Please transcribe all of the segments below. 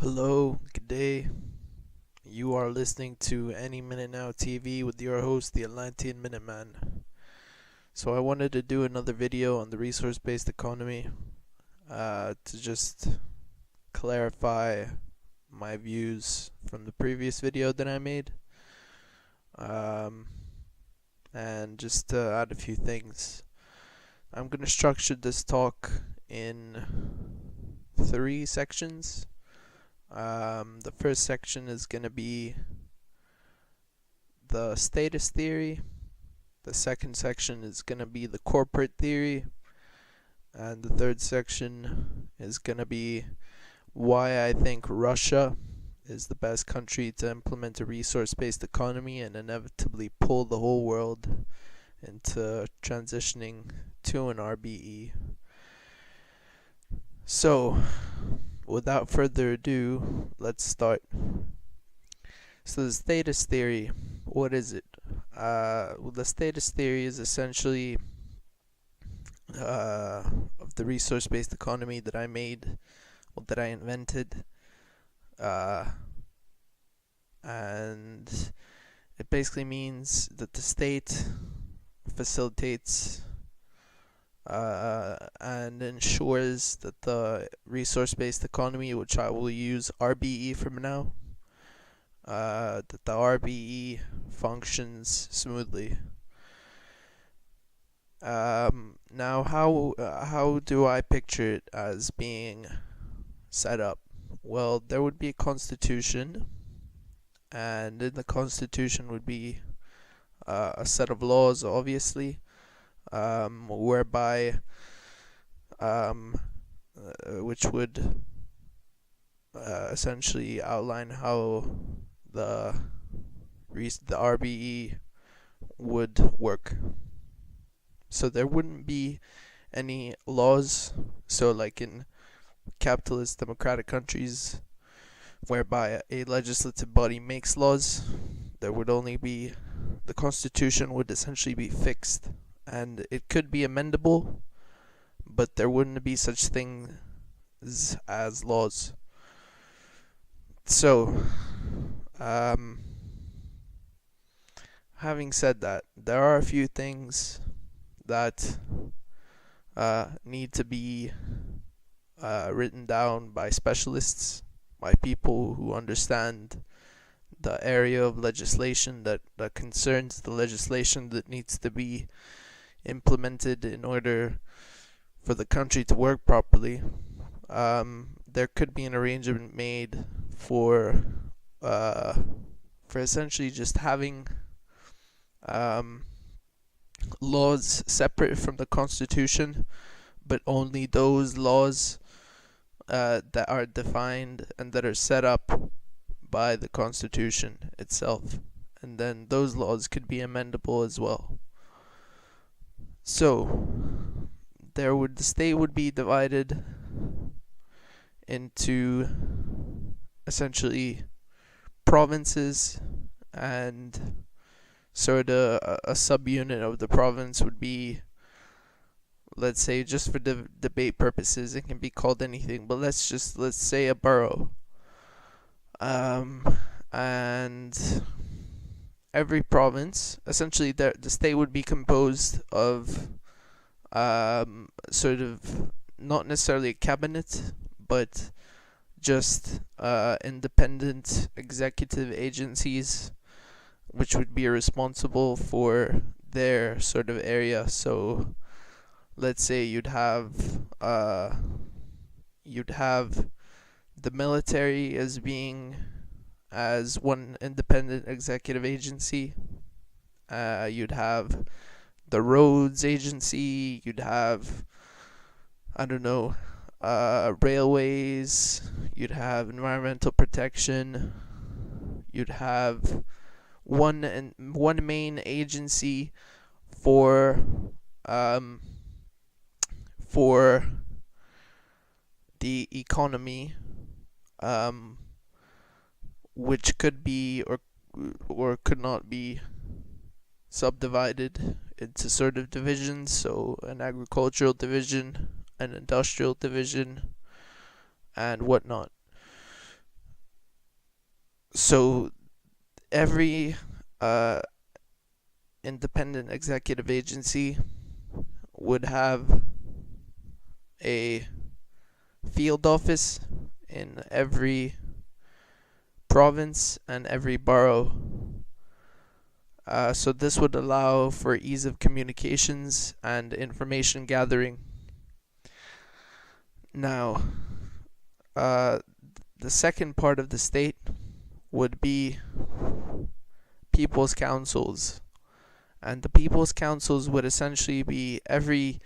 Hello, good day. You are listening to Any Minute Now TV with your host, the Atlantean Minuteman. So I wanted to do another video on the resource-based economy to just clarify my views from the previous video that I made, um, and just to add a few things. I'm going to structure this talk in 3 sections. The first section is going to be the statist theory. The second section is going to be the corporate theory. And the third section is going to be why I think Russia is the best country to implement a resource-based economy and inevitably pull the whole world into transitioning to an RBE. So, without further ado, let's start. So the statist theory, what is it? The statist theory is essentially of the resource-based economy that I made, or that I invented, and it basically means that the state facilitates and ensures that the resource-based economy, which I will use RBE from now, that the RBE functions smoothly. Now, how do I picture it as being set up? Well, there would be a constitution, and in the constitution would be a set of laws, obviously, whereby which would essentially outline how the RBE would work. So there wouldn't be any laws, so like in capitalist democratic countries whereby a legislative body makes laws, there would only be, the constitution would essentially be fixed, and it could be amendable, but there wouldn't be such things as laws. So, having said that, there are a few things that need to be written down by specialists, by people who understand the area of legislation that concerns the legislation that needs to be implemented in order for the country to work properly. There could be an arrangement made for essentially just having laws separate from the constitution, but only those laws that are defined and that are set up by the constitution itself, and then those laws could be amendable as well. So the state would be divided into essentially provinces, and sort of a subunit of the province would be, let's say, just for debate purposes, it can be called anything, but let's say a borough. And every province, essentially the state would be composed of sort of not necessarily a cabinet, but just independent executive agencies which would be responsible for their sort of area. So let's say you'd have the military as one independent executive agency. You'd have the roads agency. You'd have, I don't know, railways. You'd have environmental protection. You'd have one main agency for the economy, which could be or could not be subdivided into sort of divisions. So an agricultural division, an industrial division, and whatnot. So every uh, independent executive agency would have a field office in every province and every borough. So this would allow for ease of communications and information gathering. Now, uh, the second part of the state would be people's councils. And the people's councils would essentially be every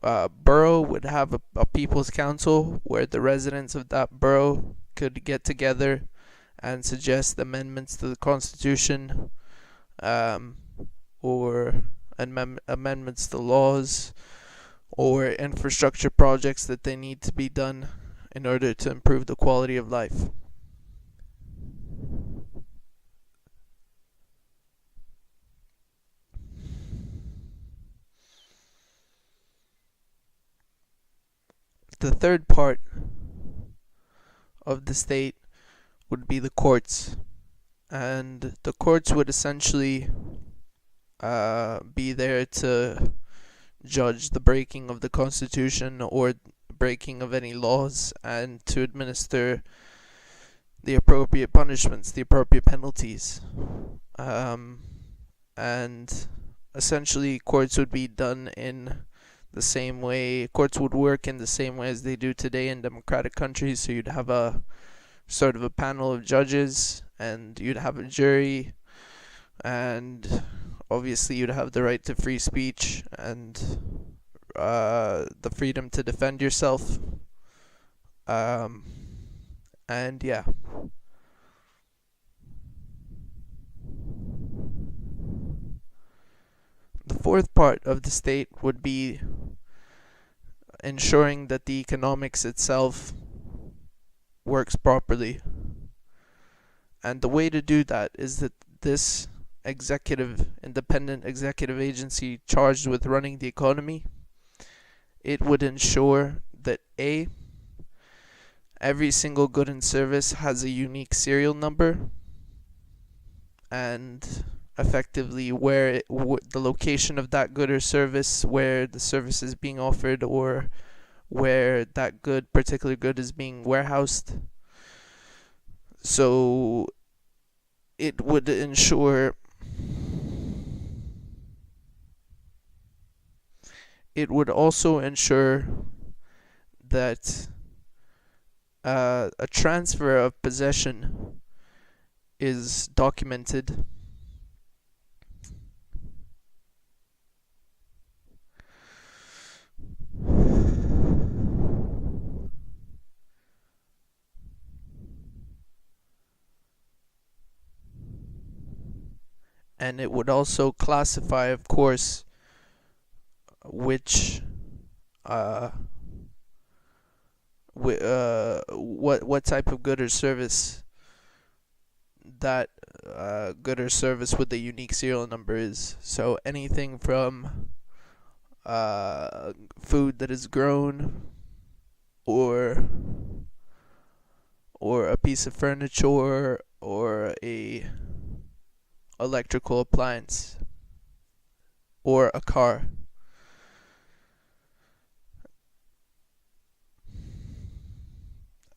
borough would have a people's council where the residents of that borough could get together and suggest amendments to the constitution, um, or amendments to laws, or infrastructure projects that they need to be done in order to improve the quality of life. The third part of the state would be the courts, and the courts would essentially be there to judge the breaking of the constitution or breaking of any laws, and to administer the appropriate punishments, the appropriate penalties. And essentially, courts would be done in the same way, courts would work in the same way as they do today in democratic countries. So you'd have a sort of a panel of judges, and you'd have a jury, and obviously you'd have the right to free speech and the freedom to defend yourself. And yeah. The fourth part of the state would be ensuring that the economics itself works properly. And the way to do that is that this independent executive agency charged with running the economy, it would ensure that every single good and service has a unique serial number, and effectively where the location of that good or service, where the service is being offered, or where that particular good is being warehoused. So it would ensure it would also ensure that a transfer of possession is documented, and it would also classify, of course, which what type of good or service that good or service with the unique serial number is. So anything from food that is grown, or a piece of furniture, or a electrical appliance, or a car.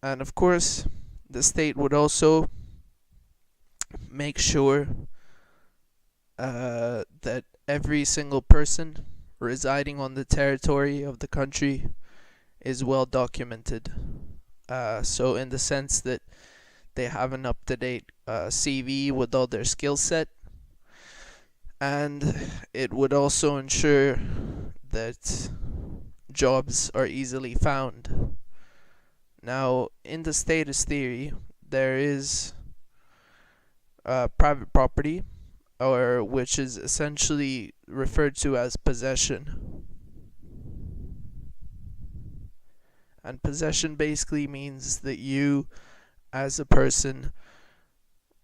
And of course, the state would also make sure that every single person residing on the territory of the country is well documented. So in the sense that they have an up-to-date CV with all their skill set, and it would also ensure that jobs are easily found. Now, in the statist theory, there is private property, or which is essentially referred to as possession. And possession basically means that you, as a person,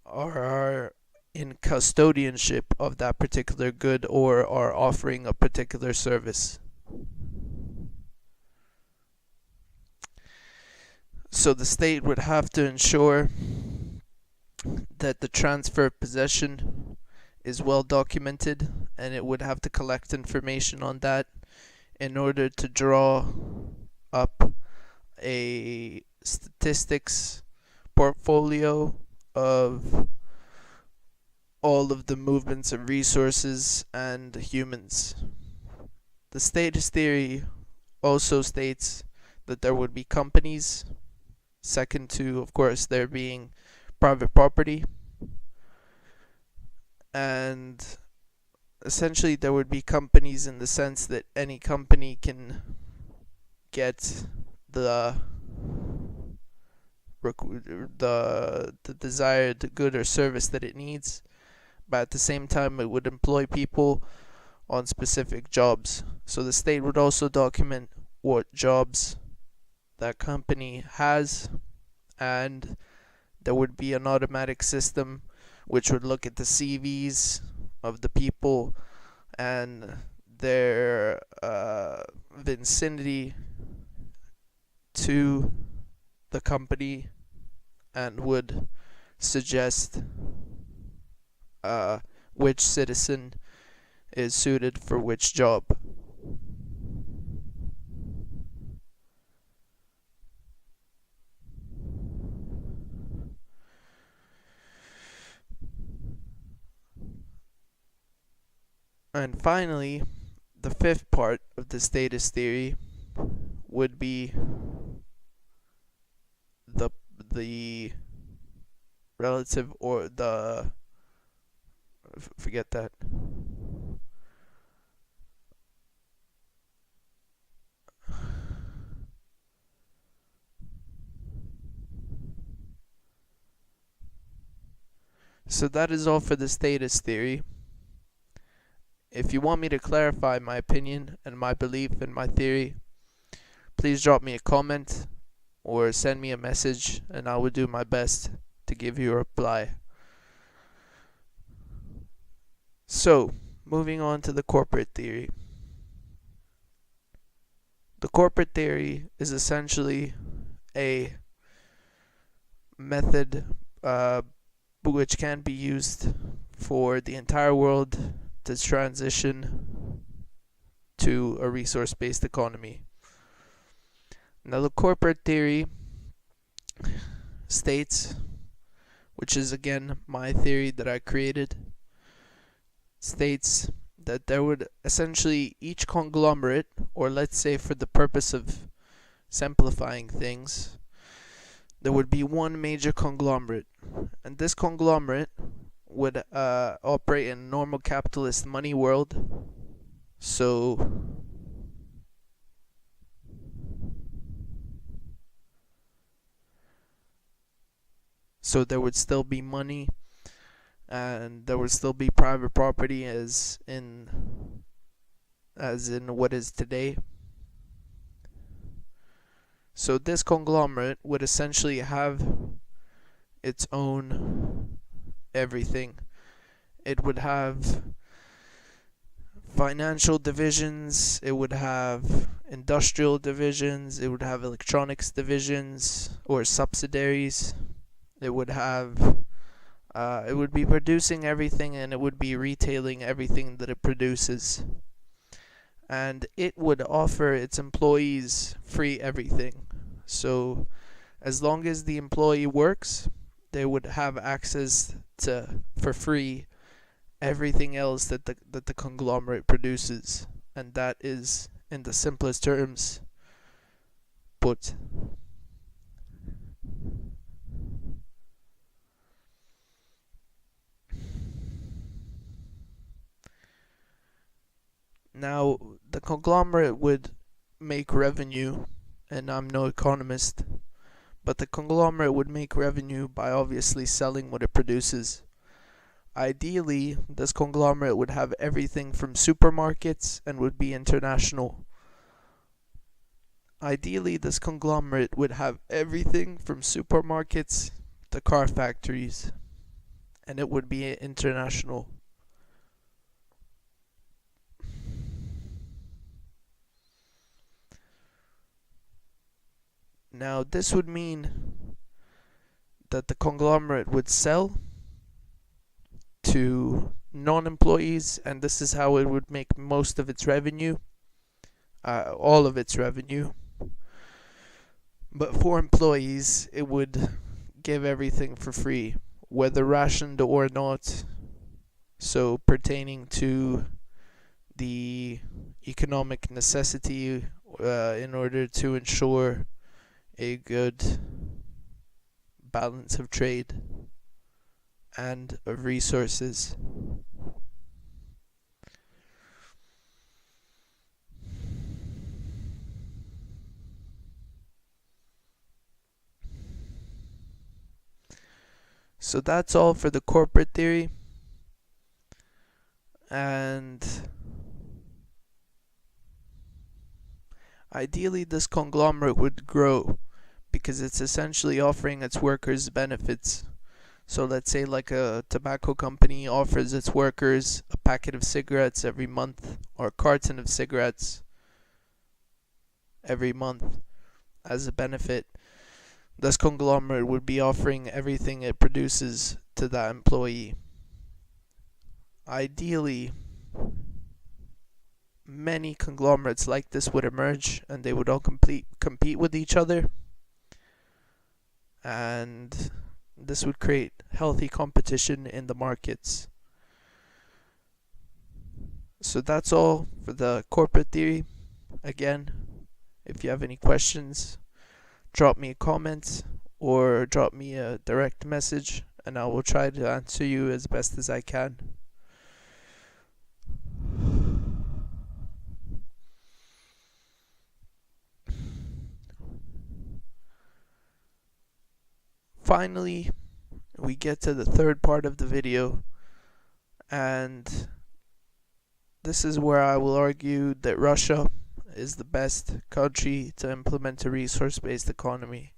are in custodianship of that particular good, or are offering a particular service. So the state would have to ensure that the transfer of possession is well documented, and it would have to collect information on that in order to draw up a statistics portfolio of all of the movements of resources and humans. The statist theory also states that there would be companies, second to, of course, there being private property, and essentially there would be companies in the sense that any company can get the the desired good or service that it needs, but at the same time it would employ people on specific jobs. So the state would also document what jobs that company has, and there would be an automatic system which would look at the CVs of the people and their vicinity to the company, and would suggest which citizen is suited for which job. And finally, the fifth part of the statist theory would be the relative, or the forget that. So that is all for the statist theory. If you want me to clarify my opinion and my belief in my theory, please drop me a comment or send me a message, and I will do my best to give you a reply. So, moving on to the corporate theory. The corporate theory is essentially a method which can be used for the entire world to transition to a resource-based economy. Now, the corporate theory states, which is again my theory that I created, states that there would essentially each conglomerate, or let's say for the purpose of simplifying things, there would be one major conglomerate, and this conglomerate would operate in a normal capitalist money world. So there would still be money, and there would still be private property as in what is today. So this conglomerate would essentially have its own everything. It would have financial divisions, it would have industrial divisions, it would have electronics divisions or subsidiaries. It would have it would be producing everything, and it would be retailing everything that it produces. And it would offer its employees free everything. So as long as the employee works, they would have access to, for free, everything else that the conglomerate produces. And that is, in the simplest terms, put. Now, the conglomerate would make revenue, and I'm no economist, but the conglomerate would make revenue by obviously selling what it produces. Ideally, this conglomerate would have everything from supermarkets and would be international. Ideally, this conglomerate would have everything from supermarkets to car factories, and it would be international. Now, this would mean that the conglomerate would sell to non-employees, and this is how it would make most of its revenue, all of its revenue. But for employees, it would give everything for free, whether rationed or not. So pertaining to the economic necessity in order to ensure a good balance of trade and of resources. So that's all for the corporate theory. And ideally this conglomerate would grow because it's essentially offering its workers benefits. So let's say like a tobacco company offers its workers a packet of cigarettes every month or a carton of cigarettes every month as a benefit. This conglomerate would be offering everything it produces to that employee. Ideally, many conglomerates like this would emerge and they would all compete with each other, and this would create healthy competition in the markets. So that's all for the corporate theory. Again, if you have any questions, drop me a comment or drop me a direct message and I will try to answer you as best as I can. Finally, we get to the third part of the video, and this is where I will argue that Russia is the best country to implement a resource-based economy.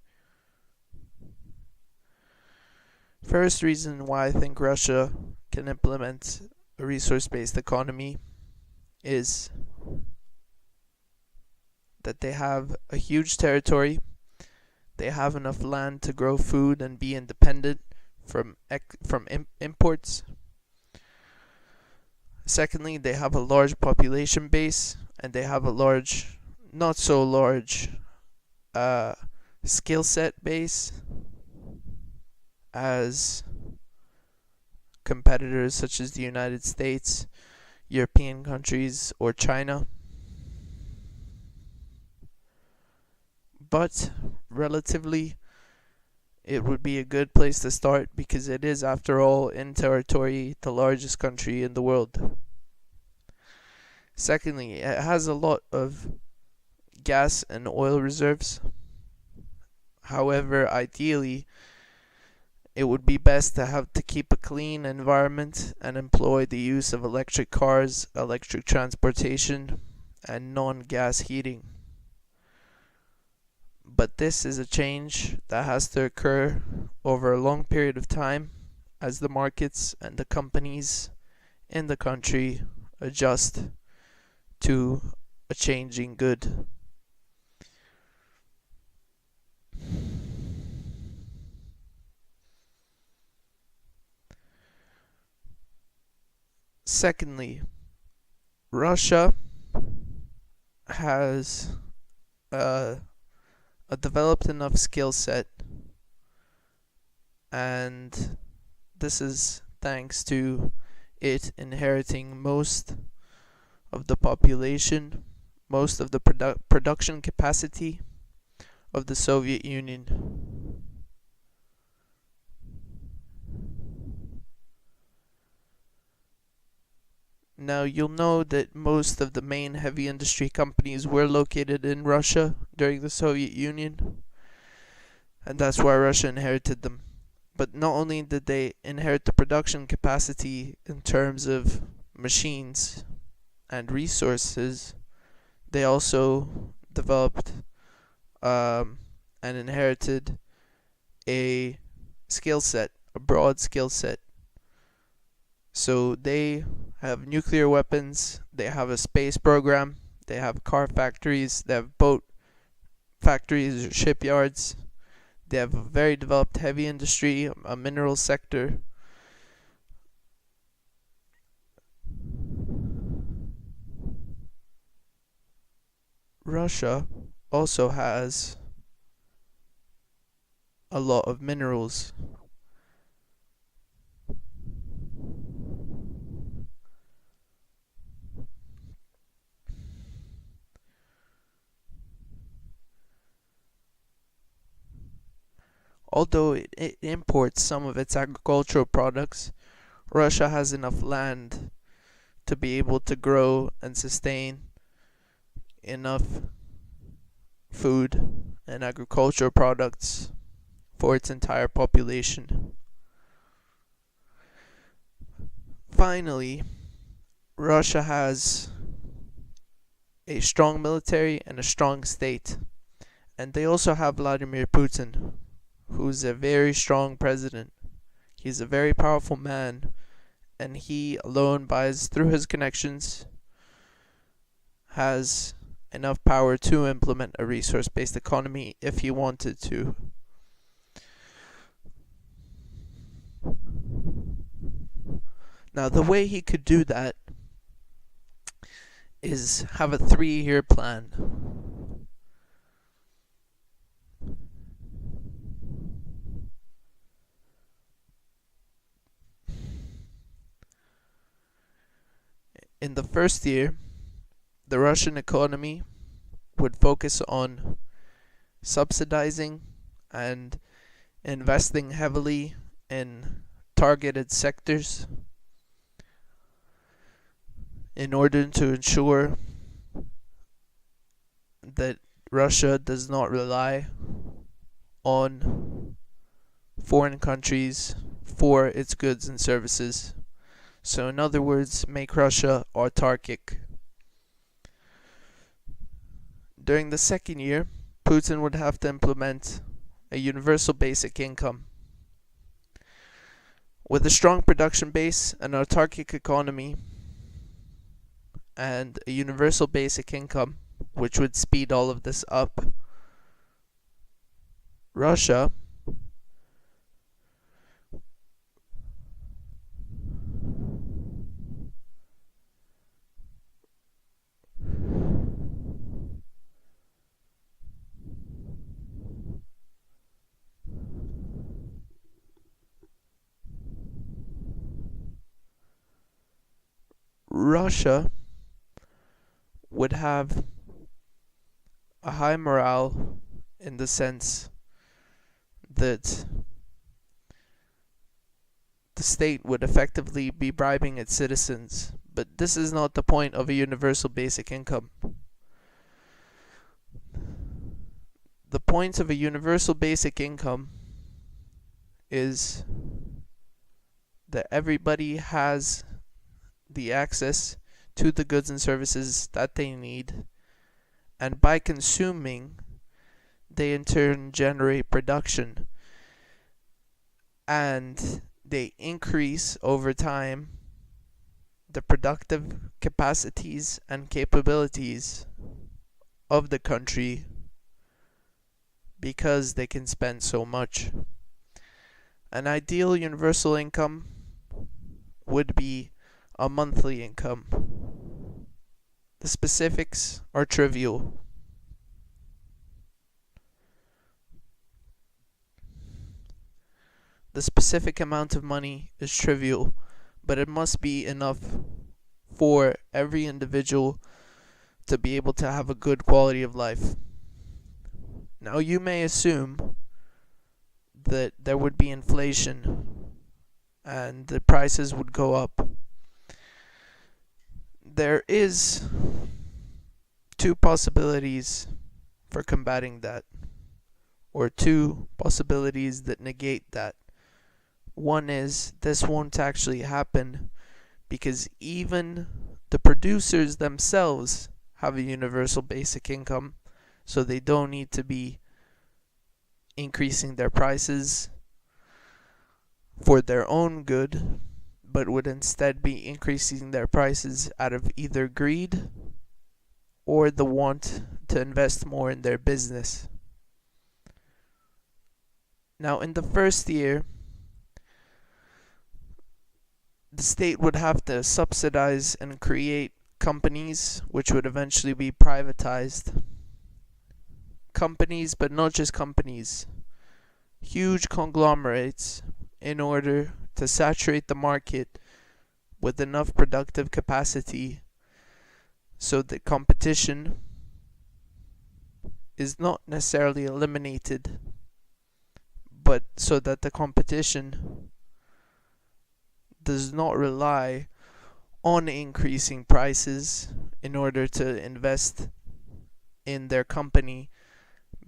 First reason why I think Russia can implement a resource-based economy is that they have a huge territory. They have enough land to grow food and be independent from imports. Secondly, they have a large population base and they have a large, not so large, skill set base as competitors such as the United States, European countries, or China. But relatively, it would be a good place to start because it is, after all, in territory, the largest country in the world. Secondly, it has a lot of gas and oil reserves. However, ideally, it would be best to keep a clean environment and employ the use of electric cars, electric transportation, and non-gas heating. But this is a change that has to occur over a long period of time as the markets and the companies in the country adjust to a changing good. Secondly, Russia has a developed enough skill set, and this is thanks to it inheriting most of the population, most of the production capacity of the Soviet Union. Now, you'll know that most of the main heavy industry companies were located in Russia during the Soviet Union, and that's why Russia inherited them. But not only did they inherit the production capacity in terms of machines and resources, they also developed and inherited a skill set, a broad skill set. So they have nuclear weapons, they have a space program, they have car factories, they have boat factories or shipyards, They have a very developed heavy industry, a mineral sector. Russia also has a lot of minerals. Although it imports some of its agricultural products, Russia has enough land to be able to grow and sustain enough food and agricultural products for its entire population. Finally, Russia has a strong military and a strong state, and they also have Vladimir Putin, who's a very strong president. He's a very powerful man, and he alone, through his connections, has enough power to implement a resource-based economy if he wanted to. Now, the way he could do that is have a 3-year plan. In the first year, the Russian economy would focus on subsidizing and investing heavily in targeted sectors in order to ensure that Russia does not rely on foreign countries for its goods and services. So in other words, make Russia autarkic. During the second year, Putin would have to implement a universal basic income. With a strong production base, an autarkic economy, and a universal basic income, which would speed all of this up, Russia would have a high morale in the sense that the state would effectively be bribing its citizens. But this is not the point of a universal basic income. The point of a universal basic income is that everybody has the access to the goods and services that they need, and by consuming, they in turn generate production, and they increase over time the productive capacities and capabilities of the country because they can spend so much. An ideal universal income would be a monthly income. The specifics are trivial. The specific amount of money is trivial, but it must be enough for every individual to be able to have a good quality of life. Now, you may assume that there would be inflation and the prices would go up. There is 2 possibilities for combating that, or 2 possibilities that negate that. One is this won't actually happen because even the producers themselves have a universal basic income, so they don't need to be increasing their prices for their own good, but would instead be increasing their prices out of either greed or the want to invest more in their business. Now, in the first year, the state would have to subsidize and create companies which would eventually be privatized. Companies, but not just companies, huge conglomerates, in order to saturate the market with enough productive capacity so that competition is not necessarily eliminated, but so that the competition does not rely on increasing prices in order to invest in their company,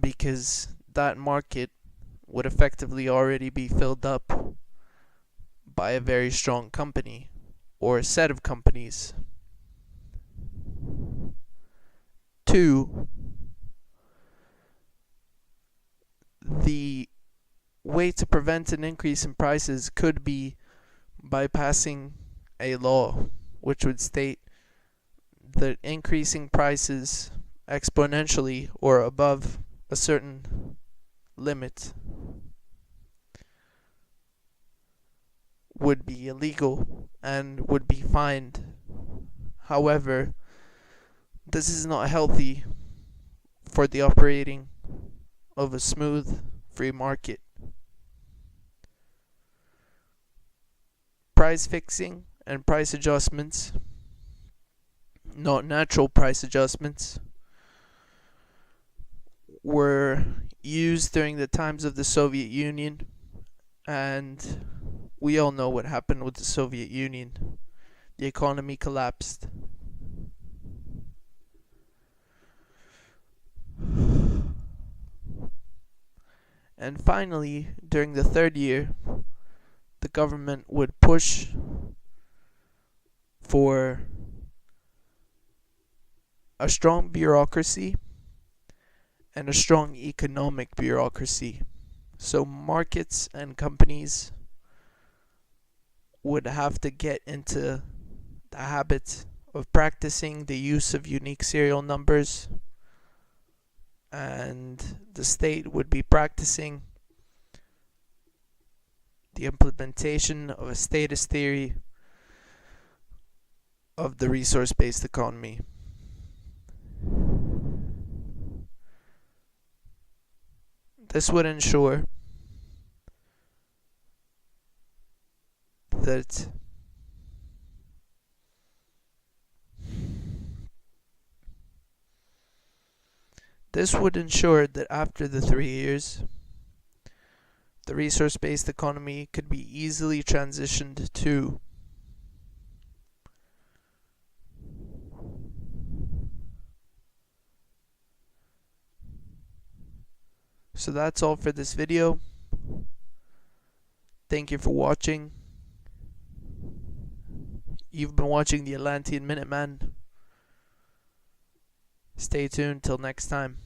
because that market would effectively already be filled up by a very strong company or a set of companies. 2. The way to prevent an increase in prices could be by passing a law which would state that increasing prices exponentially or above a certain limit would be illegal and would be fined. However, this is not healthy for the operating of a smooth free market. Price fixing and price adjustments, not natural price adjustments, were used during the times of the Soviet Union, and we all know what happened with the Soviet Union. The economy collapsed. And finally, during the third year, the government would push for a strong bureaucracy and a strong economic bureaucracy. So markets and companies would have to get into the habit of practicing the use of unique serial numbers, and the state would be practicing the implementation of a statist theory of the resource-based economy. This would ensure that after the 3 years, the resource-based economy could be easily transitioned to So that's all for this video. Thank you for watching. You've been watching the Atlantean Minuteman. Stay tuned till next time.